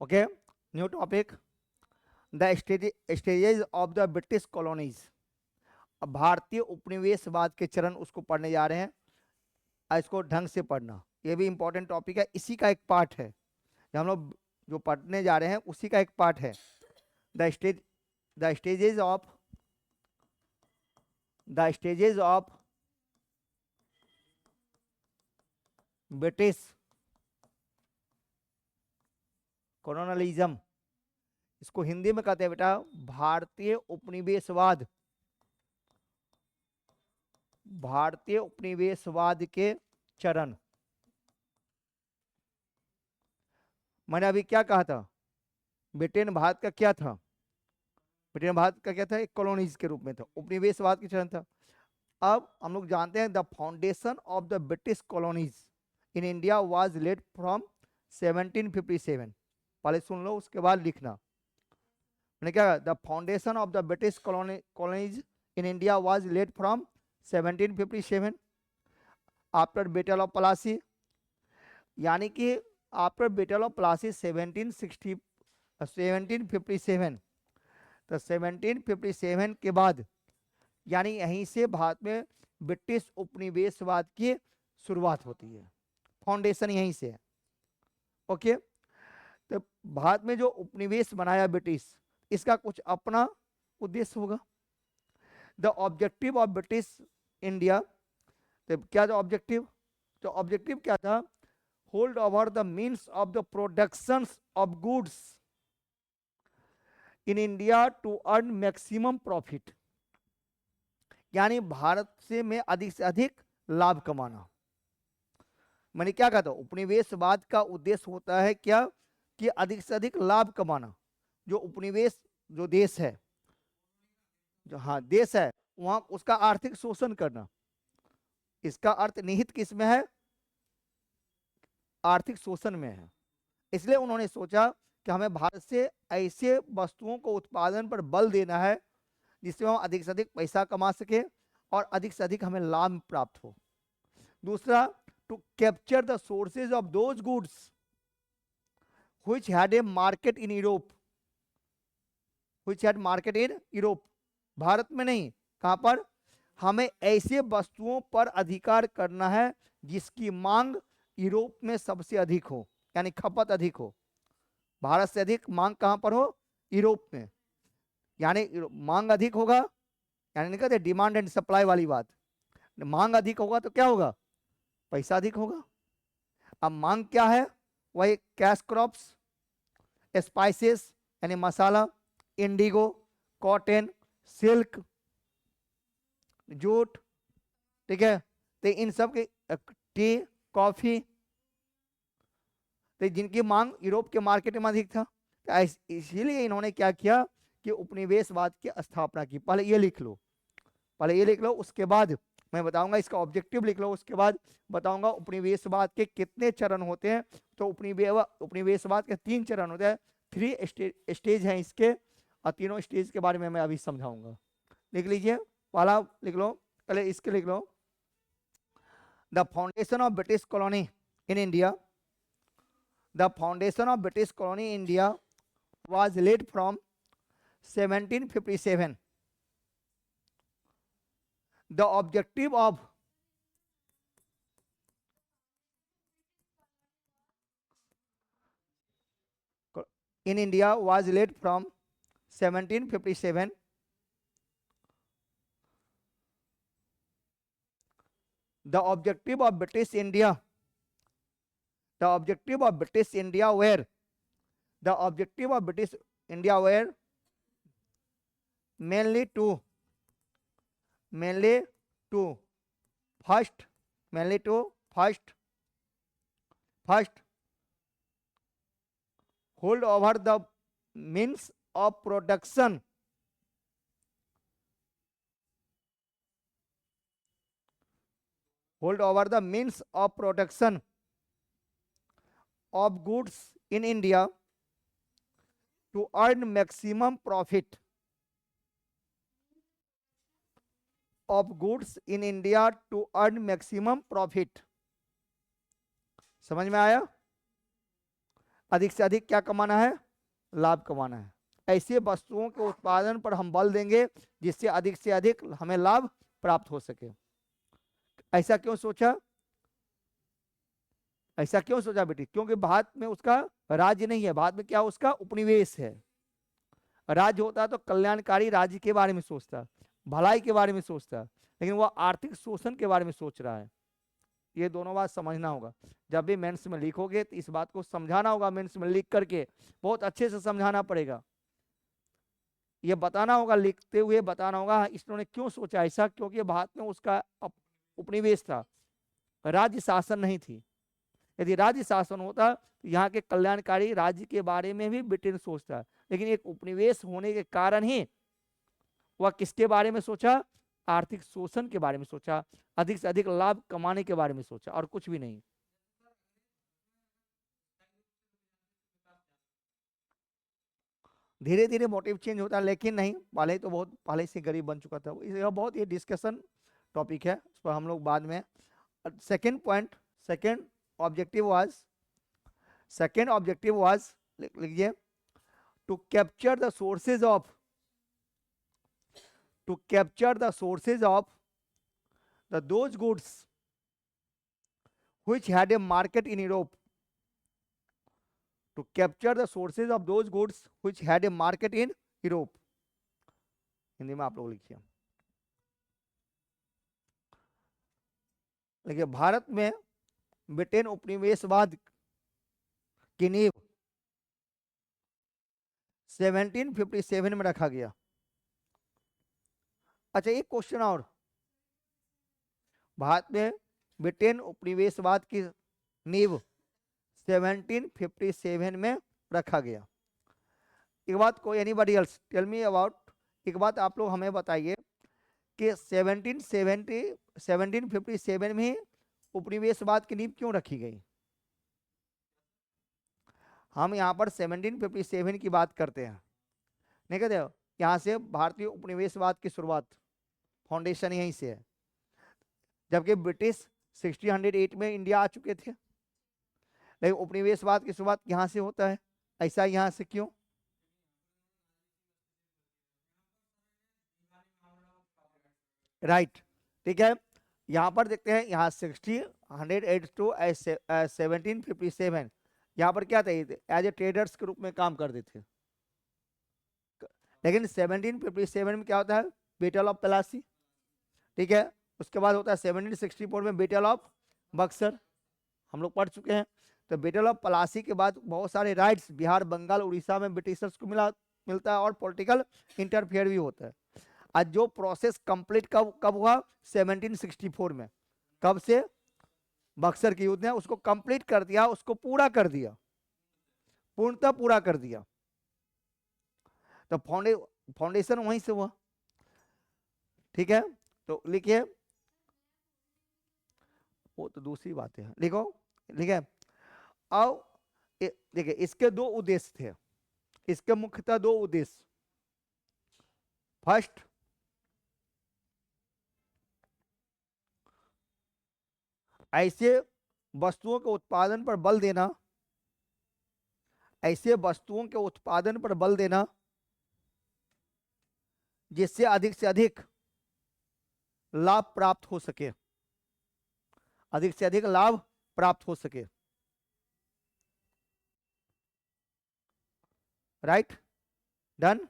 Okay, new topic, the stages of the British colonies. अब भारतीय उपनिवेशवाद के चरण उसको पढ़ने जा रहे हैं। इसको ढंग से पढ़ना, ये भी इंपॉर्टेंट टॉपिक है, इसी का एक पार्ट है जो हम लोग जो पढ़ने जा रहे हैं, उसी का एक पार्ट है। The stages of British colonialism, इसको हिंदी में कहते हैं बेटा भारतीय उपनिवेशवाद। भारतीय उपनिवेशवाद के चरण। मैंने अभी क्या कहा था, ब्रिटेन भारत का क्या था, ब्रिटेन भारत का क्या था, एक कॉलोनीज के रूप में था, उपनिवेशवाद के चरण था। अब हम लोग जानते हैं the foundation of the British colonies in India was laid from 1757। पहले सुन लो उसके बाद लिखना। मैंने क्या कहा, the foundation of the British colonies in India was laid from 1757 after battle of Plassey. यानी कि आफ्टर बैटल ऑफ प्लासी 1757, तो 1757 के बाद यानी यहीं से भारत में ब्रिटिश उपनिवेशवाद की शुरुआत होती है, फाउंडेशन यहीं से है। ओके, तो भारत में जो उपनिवेश बनाया ब्रिटिश, इसका कुछ अपना उद्देश्य होगा। The objective of British India, तो क्या था ऑब्जेक्टिव, तो ऑब्जेक्टिव क्या था, hold over the means of the production of goods in India to earn maximum profit. यानी भारत से में अधिक से अधिक लाभ कमाना। मैंने क्या कहा था, उपनिवेशवाद का उद्देश्य होता है क्या, कि अधिक से अधिक लाभ कमाना। जो उपनिवेश जो देश है, जो हाँ देश है, वहां उसका आर्थिक शोषण करना। इसका अर्थ निहित किस में है, आर्थिक शोषण में है। इसलिए उन्होंने सोचा कि हमें भारत से ऐसे वस्तुओं को उत्पादन पर बल देना है जिससे हम अधिक से अधिक पैसा कमा सके और अधिक से अधिक हमें लाभ प्राप्त हो। दूसरा, to capture the sources of those goods which had a market in Europe, which had market in Europe, Bharat में नहीं, कहां पर, हमें ऐसे वस्तुओं पर अधिकार करना है जिसकी मांग यूरोप में सबसे अधिक हो, यानी खपत अधिक हो। भारत से अधिक मांग कहां पर हो, यूरोप में। यानी मांग अधिक होगा, यानी नहीं कहते डिमांड एंड सप्लाई वाली बात, मांग अधिक होगा तो क्या होगा, पैसा अधिक होगा। अब मांग क्या है, वही कैश क्रॉप्स, स्पाइसेस यानी मसाला, इंडिगो, कॉटन, सिल्क, जूट, ठीक है, तो इन सब के, टी, कॉफी, तो जिनकी मांग यूरोप के मार्केट में अधिक था, तो इसीलिए इन्होंने क्या किया कि उपनिवेशवाद की स्थापना की। पहले ये लिख लो, पहले ये लिख लो, उसके बाद मैं बताऊंगा इसका ऑब्जेक्टिव लिख लो, उसके बाद बताऊंगा उपनिवेशवाद के कितने चरण होते हैं। तो उपनिवेशवाद के 3 चरण होते हैं, 3 स्टेज हैं इसके, और तीनों स्टेज के बारे में मैं अभी समझाऊंगा। लिख लीजिए, पहला लिख लो, पहले इसके लिख लो, the foundation of British colony in India. The foundation of British colony in India was laid from 1757. The objective of in India was laid from 1757. The objective of British India, the objective of British India were, the objective of British India were mainly to first, mainly to first hold over the means of production, hold over the means of production of goods in India to earn maximum profit, of goods in India to earn maximum profit। समझ में आया। अधिक से अधिक क्या कमाना है, लाभ कमाना है। ऐसे वस्तुओं के उत्पादन पर हम बल देंगे जिससे अधिक से अधिक हमें लाभ प्राप्त हो सके। ऐसा क्यों सोचा, ऐसा क्यों सोचा बेटी? क्योंकि भारत में उसका राज्य नहीं है, भारत में क्या उसका उपनिवेश है। राज्य होता तो कल्याणकारी राज्य के बारे में सोचता, भलाई के बारे में सोचता, लेकिन वह आर्थिक शोषण के बारे में सोच रहा है। ये दोनों बात समझना होगा। जब भी मेंस में लिखोगे तो इस बात को समझाना होगा, मेंस में लिख करके बहुत अच्छे से समझाना पड़ेगा। ये बताना होगा, लिखते हुए बताना होगा इन्होंने क्यों सोचा ऐसा, क्योंकि भारत में उसका उपनिवेश था, राज्य शासन नहीं थी। यदि राज्य शासन होता तो यहाँ के कल्याणकारी राज्य के बारे में भी ब्रिटेन सोचता, लेकिन एक उपनिवेश होने के कारण ही वह किसके बारे में सोचा, आर्थिक शोषण के बारे में सोचा, अधिक से अधिक लाभ कमाने के बारे में सोचा, और कुछ भी नहीं। धीरे धीरे मोटिव चेंज होता है, लेकिन नहीं, पहले तो बहुत पहले से गरीब बन चुका था। यह बहुत ये डिस्कशन टॉपिक है, उस पर हम लोग बाद में। Second point, second objective was लिखिए, to capture the sources of those goods which had a market in Europe. To capture the sources of those goods which had a market in Europe. Hindi में आप लोग लिखिए। देखिए, भारत में Britain उपनिवेशवाद की नींव 1757 में रखा गया। अच्छा, एक क्वेश्चन और, भारत में ब्रिटेन उपनिवेशवाद की नींव 1757 में रखा गया। एक बात, कोई anybody else tell me about, एक बात आप लोग हमें बताइए कि 1757 में उपनिवेशवाद की नींव क्यों रखी गई? हम यहाँ पर 1757 की बात करते हैं, नहीं कहते हो? यहाँ से भारतीय उपनिवेशवाद की शुरुआत, फाउंडेशन यहीं से है, जबकि ब्रिटिश 1608 में इंडिया आ चुके थे, लेकिन उपनिवेशवाद की शुरुआत यहाँ से होता है। ऐसा यहाँ से क्यों? राइट, ठीक है। यहाँ पर देखते हैं, यहाँ 1608 to 1757, यहाँ पर क्या था, एज ए ट्रेडर्स के रूप में काम करते थे। लेकिन 1757 में क्या होता है, बैटल ऑफ प्लासी, ठीक है। उसके बाद होता है 1764 में बैटल ऑफ बक्सर, हम लोग पढ़ चुके हैं। तो बैटल ऑफ प्लासी के बाद बहुत सारे राइट्स बिहार, बंगाल, उड़ीसा में ब्रिटिशर्स को मिलता है, और पॉलिटिकल इंटरफेयर भी होता है। आज जो प्रोसेस कंप्लीट कब हुआ, 1764 में। कब से? बक्सर के युद्ध ने उसको कंप्लीट कर दिया, उसको पूरा कर दिया, पूर्णतः पूरा कर दिया। तो फाउंडेशन वहीं से हुआ, ठीक है। तो लिखिए, वो तो दूसरी बात है, लिखो, ठीक है। अब देखिए, इसके दो उद्देश्य थे, इसके मुख्यतः दो उद्देश्य। फर्स्ट, ऐसे वस्तुओं के उत्पादन पर बल देना, ऐसे वस्तुओं के उत्पादन पर बल देना जिससे अधिक से अधिक लाभ प्राप्त हो सके, अधिक से अधिक लाभ प्राप्त हो सके। Right, done.